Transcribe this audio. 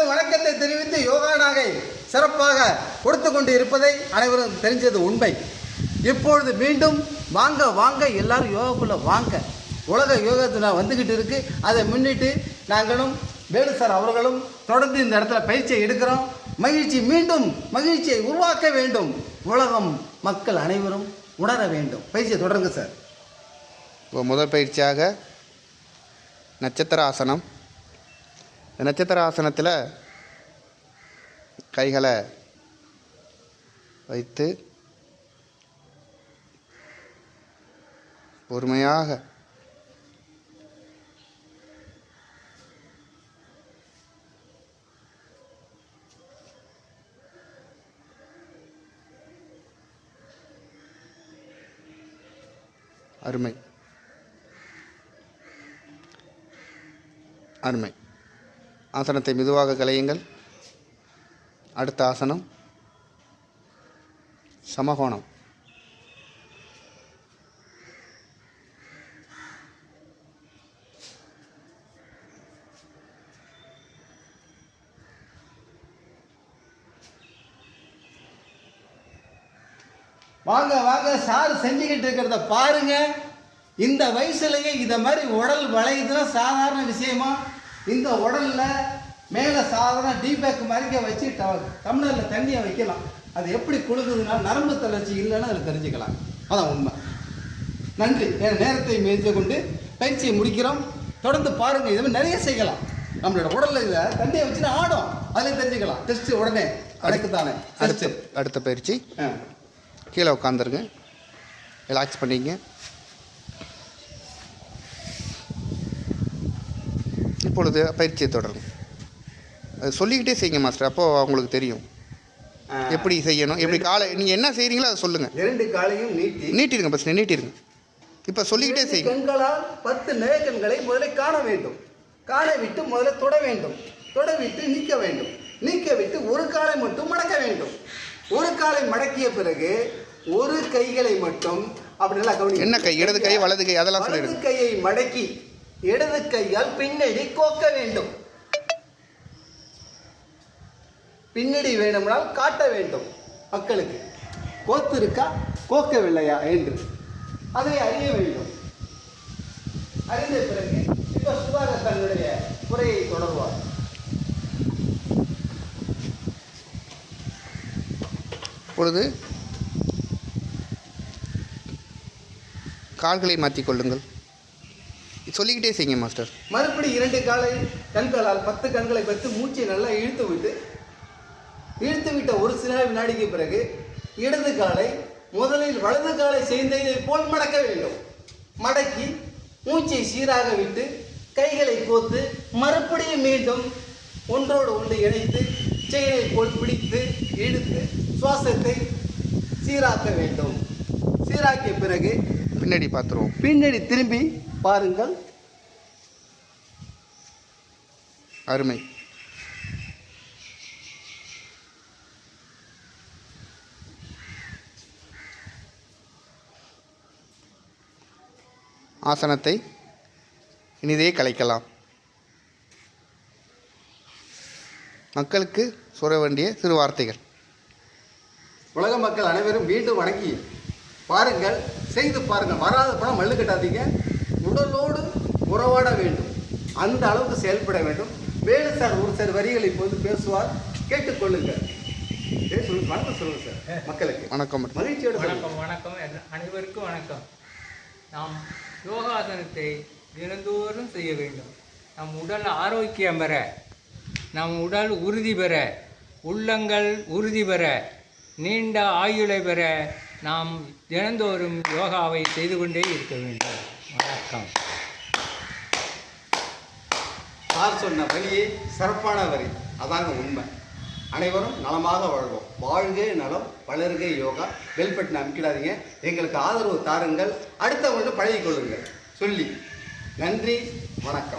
அனைவரும் வணக்கத்தை தெரிவித்து யோகா நாகை சிறப்பாக கொடுத்து கொண்டு இருப்பதை அனைவரும் தெரிஞ்சது உண்மை. இப்பொழுது மீண்டும் வாங்க வாங்க எல்லாரும் யோகாக்குள்ளே வாங்க. உலக யோகா தினம் வந்துக்கிட்டு இருக்கு. அதை முன்னிட்டு நாங்களும் வேலு சார் அவர்களும் தொடர்ந்து இந்த இடத்துல பயிற்சியை எடுக்கிறோம். மீண்டும் மகிழ்ச்சியை உருவாக்க வேண்டும். உலகம் மக்கள் அனைவரும் உணர வேண்டும். பயிற்சியை தொடருங்க சார். இப்போ முதல் பயிற்சியாக நட்சத்திர ஆசனம். இந்த நட்சத்திர ஆசனத்தில் கைகளை வைத்து பொறுமையாக அருமை அருமை. ஆசனத்தை மெதுவாக கலையுங்கள். அடுத்த ஆசனம் சமகோணம். வாங்க வாங்க சார் செஞ்சுக்கிட்டு இருக்கிறத பாருங்க. இந்த வயசுலயே இதை மாதிரி உடல் வளையுதுன்னா சாதாரண விஷயமா? இந்த உடல்ல மேலே சாதாரண டீபேக் மாதிரிக்க வச்சு டம்ளரில் தண்ணியை வைக்கலாம். அது எப்படி கொடுக்குதுன்னா நரம்பு தளர்ச்சி இல்லைன்னு அதில் தெரிஞ்சுக்கலாம். அதான் உண்மை. நன்றி. என் நேரத்தை மேய்த்து கொண்டு பயிற்சியை முடிக்கிறோம். தொடர்ந்து பாருங்கள். இது மாதிரி நிறைய செய்யலாம். நம்மளோட உடலில் இதில் தண்ணியை வச்சுன்னா ஆடும். அதில் தெரிஞ்சுக்கலாம். டெஸ்ட் உடனே அடைக்குத்தானே. அடுத்த பயிற்சி கீழே உட்காந்துருங்க. ரிலாக்ஸ் பண்ணிங்க. இப்பொழுது பயிற்சியை தொடருங்க. அது சொல்லிக்கிட்டே செய்யுங்க மாஸ்டர். அப்போது அவங்களுக்கு தெரியும் எப்படி செய்யணும். எப்படி காலை நீங்கள் என்ன செய்கிறீங்களோ அதை சொல்லுங்கள். 2 காலையும் நீட்டிருங்க. ஃபஸ்ட்டு நீட்டிருங்க. இப்போ சொல்லிக்கிட்டே செய்யுங்க. கண்களால் 10 நிலைக்கண்களை முதல்ல காண வேண்டும். காண விட்டு முதல்ல தொட வேண்டும். தொட விட்டு நீக்க வேண்டும். நீக்க விட்டு ஒரு காலை மட்டும் மடக்க வேண்டும். ஒரு காலை மடக்கிய பிறகு ஒரு கைகளை மட்டும் அப்படி நல்லா கவனி. என்ன கை? இடது கை வலது கை அதெல்லாம் சொல்லிடுங்க. வலது கையை மடக்கி இடது கையால் பின்னாடி கோக்க வேண்டும். பின்னாடி வேண்டுமானால் காட்ட வேண்டும் மக்களுக்கு. கோத்து இருக்கா கோக்கவில்லையா என்று அதை அறிய வேண்டும். அறிந்த பிறகு இப்ப சுதாகர் தன்னுடைய குறையை தொடர்வார். இப்பொழுது கால்களை மாற்றிக்கொள்ளுங்கள். சொல்லிக்கிட்டே செய்யுங்க மாஸ்டர். மறுபடி 2 காலை கண்களால் 10 கண்களை வைத்து மூச்சை நல்லா இழுத்து விட்ட ஒரு சில வினாடிக்கு பிறகு இடது காலை முதலில் வலது காலை செய்ததை போல் மடக்க வேண்டும். மடக்கி மூச்சை சீராக விட்டு கைகளை கோத்து மறுபடியும் மீண்டும் ஒன்றோடு ஒன்று இணைத்து செயினை போல் பிடித்து இழுத்து சுவாசத்தை சீராக்க வேண்டும். சீராக்கிய பிறகு பின்னாடி பார்த்துருவோம். பின்னாடி திரும்பி பாருங்கள். அருமை. ஆசனத்தை இனிதே கலைக்கலாம். மக்களுக்கு சொல்ல வேண்டிய சிறு வார்த்தைகள். உலக மக்கள் அனைவரும் மீண்டும் வணங்கி பாருங்கள், செய்து பாருங்கள். வராத பணம் மல்லு கட்டாதீங்க. உடலோடு உறவாட வேண்டும். அந்த அளவுக்கு செயல்பட வேண்டும். வேலு சார் ஒரு சில வரிகளை இப்போது பேசுவார், கேட்டுக்கொள்ளுங்கள். வணக்கம் சொல்லுங்கள் சார் மக்களுக்கு. வணக்கம். மகிழ்ச்சியோடு வணக்கம். அனைவருக்கும் வணக்கம். நாம் யோகாசனத்தை தினந்தோறும் செய்ய வேண்டும். நம் உடல் ஆரோக்கியம் பெற, நம் உடல் உறுதி பெற, உள்ளங்கள் உறுதி பெற, நீண்ட ஆயுளை பெற நாம் தினந்தோறும் யோகாவை செய்து கொண்டே இருக்க வேண்டும். வணக்கம். சார் சொன்ன வரியே சிறப்பான வரி. அதாங்க உண்மை. அனைவரும் நலமாக வாழ்வோம். வாழ்க நலம், வளர்க யோகா. Bell button அமைக்கிடாதீங்க. எங்களுக்கு ஆதரவு தாருங்கள். அடுத்தவங்களுக்கு பழகிக் கொள்ளுங்கள் சொல்லி நன்றி. வணக்கம்.